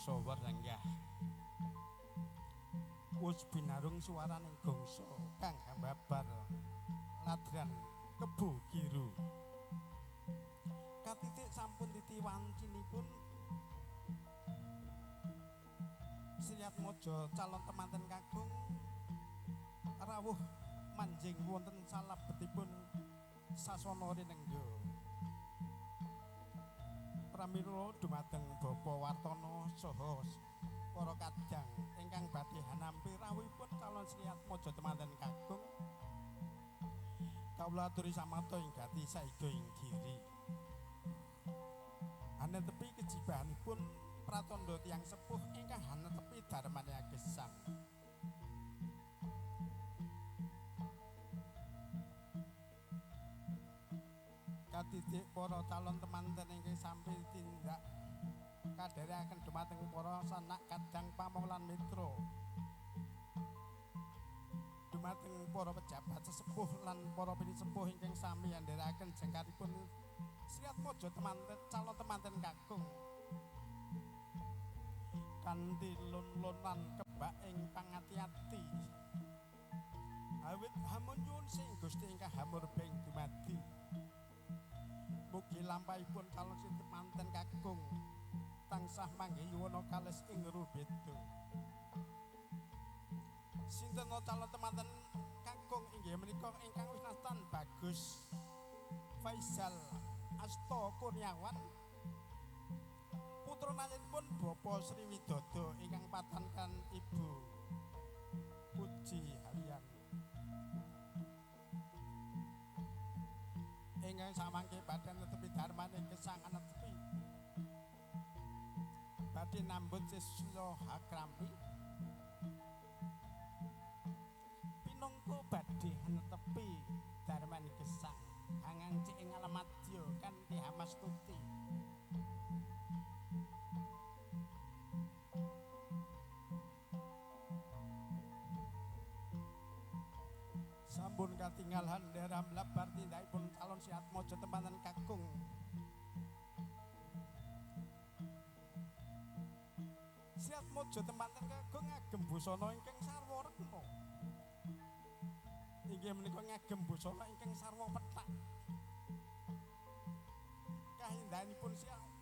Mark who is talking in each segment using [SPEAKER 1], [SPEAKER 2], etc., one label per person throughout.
[SPEAKER 1] gongso werenggah wus binarung suaraning gongso kang hambabar ladran kebu giru katitik sampun titiwancinipun Sriat Mojo calon temanten kagung rawuh manjing wonten salabetipun sasana rinengga pramila dumateng Bapa Wartana saha para kadang ingkang badhe hanampi rawuhipun calon Sriat Mojo temanten kagung kawula aturi samata ing gati saiga ing diri hanetepi kejibahanipun pratandha tiyang sepuh ingkang hanetepi dharmane gesang katitik para calon temanten ingkang sami tindak kadherekaken dumateng para sanak kadang pamonglan mitra dumateng para pejabat sesepuh lan para pinisepuh ingkang sami andharaken jengkaripun Sriat Mojo temanten calon temanten kagung kanthi lun-lunan kebak ing pangati-ati awit hamun nyuwun sing Gusti ingkang hamurbeng dumadi mugi lampahipun calon temanten kagung tansah manggayuwana kales ing rubeda sinten calon temanten kagung inggih menika ingkang winastan Bagus Faizal Asta Kurniawan putra nayinipun Bapak Sri Widodo ingkang patankan Ibu Puji Harian ingkang samangke badhe netepi dharmane gesang netepi badhe nambut siswa hakrami pinangka badhe netepi dharmane gesang angang cik ing alamatya kanthi hamastuti sampun katingal handera mlabar tindakipun calon Sriat Mojo temanten kagung Sriat Mojo temanten kagung ngagem busana ingkang sarwa rena inggih menika ngagem busana ingkang sarwa pethak kahindanipun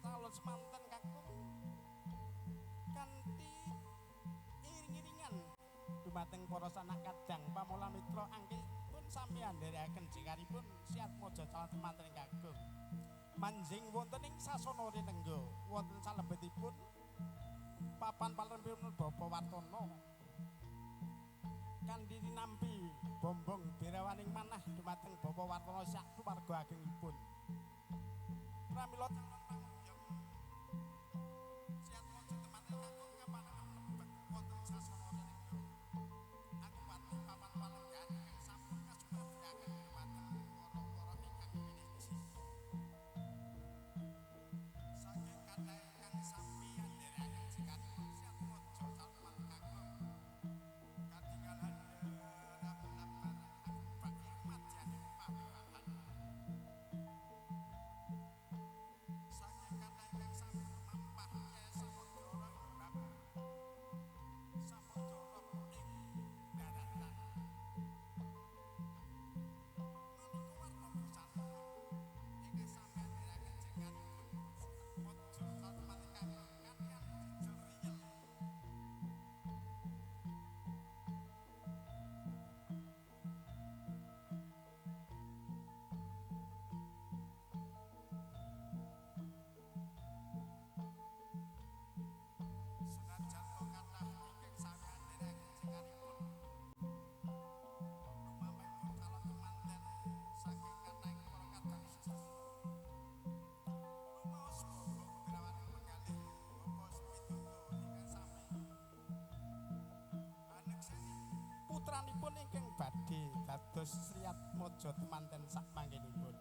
[SPEAKER 1] calon semanten kagung kanthi iring-iringan dumateng para sanak kadang pamula mitra anggenipun sami andharaken jengkaripun Sriat Mojo calon temanten kagung manjing wonten ing sasana rinengga wonten salebetipun papan palempipun Bapa Wartana kanthi nampi bombong birawaning manah dumateng Bapa Wartana sak keluarga agengipun pramila Sriat Mojo temanten kagung kapanengan mlebet wonten sasana rinengga aku pati papan palenggan ingkang sampun kasunabraken dumateng para-para ingkang winisi saking kathah ingkang sami andharaken jengkaripun Sriat Mojo calon temanten kagung katingalan labar bak madyaning pabebahan saking kathah ingkang sami mampah Kyai Samodra Imbab Samodra ing daratan manika warna busana ingkang sami andharaken jengkaripun Mojo calon temanten kagung kanthi jejel riyel senajan to kathah ingkang sami andharaken jengkaripun rumamipun calon temanten saking kathah para kadang sesepuh rumaos bombong birawaning penggalih Bapa Widodo ingkang sami anekseni putranipun ingkang badhe dados Sriat Mojo temanten sakmangkenipun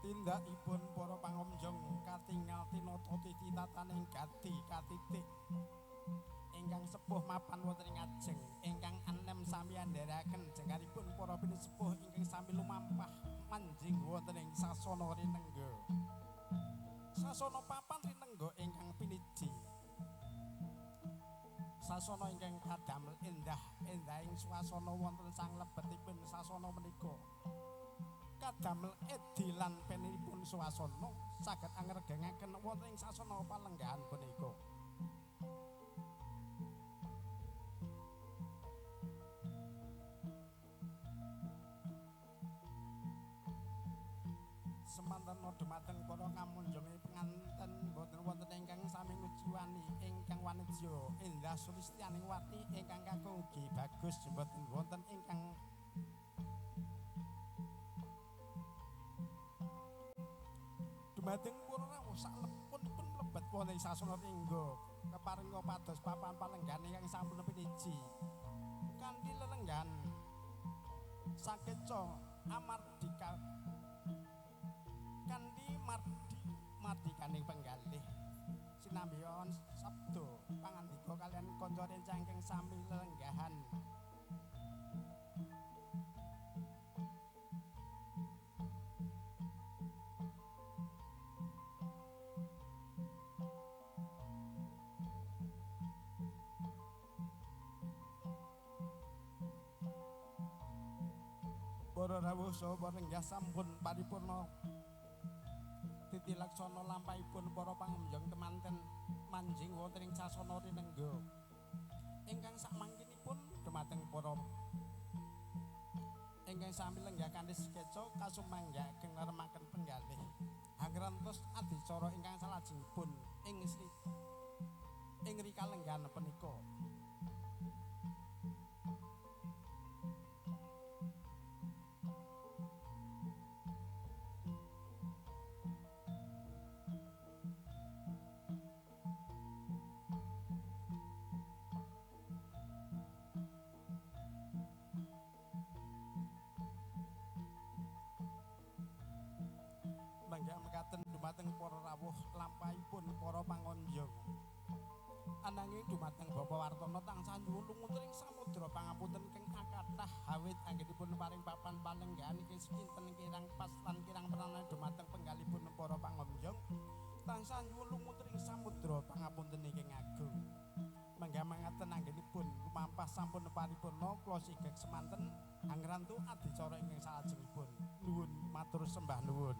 [SPEAKER 1] tindakipun para pangomjong katingal tinata tititaning gati katitik ingkang sepuh mapan wonten ing ajeng ingkang anem sami andharaken jengkaripun para pinisepuh ingkang sami lumampah manjing wonten ing sasana rinengga. Sasana papan rinengga ingkang piniji. Sasana ingkang kadamel endah-endahing swasana wonten sang lebetipun sasana menika. Kadamel edi lan penipun swasana saged angregengaken wonten ing sasana palenggahan punika. Semanten dumateng para ngamunjungi penganten boten wonten ingkang sami ngujiwani ingkang wanidya endah sulistyaning wati ingkang kakung ugi bagus boten wonten ingkang dumateng para rawuh salempunipun mlebet wonten sasana ringga keparenga pados papan palenggan ingkang sampun piniji kanthi lelenggan sakeca amardika kanthi mardikaning penggalih sinambiyon sabda pangandika kalian kanca rencang ingkang sami lelenggahan. Para rawuh saha parenggah sampun paripurna titilaksana lampahipun para pangunjung kemanten manjing wonten ing sasana rinengga. Ingkang samangkinipun dumateng para ingkang sami lenggah kanthi sekeca kasumangga ageng ngremaken penggalih. Angrantos adicara ingkang salajengipun ing rikalenggan punika. Dumateng para rawuh lampahipun para pangunjung ananging dumateng Bapak Wartana tansah nyuwun lumutring samudra pangapunten keng akathah awit anggenipun paring papan palenggahan iki kinten kirang pas lan kirang pranana dumateng penggalipun para pangunjung tansah nyuwun lumutring samudra pangapunten ingkang agung. Mangga mangaten anggenipun lumampah sampun paripurna kula sigek semanten angrantu adicara ingkang salajengipun. Nuwun matur sembah nuwun.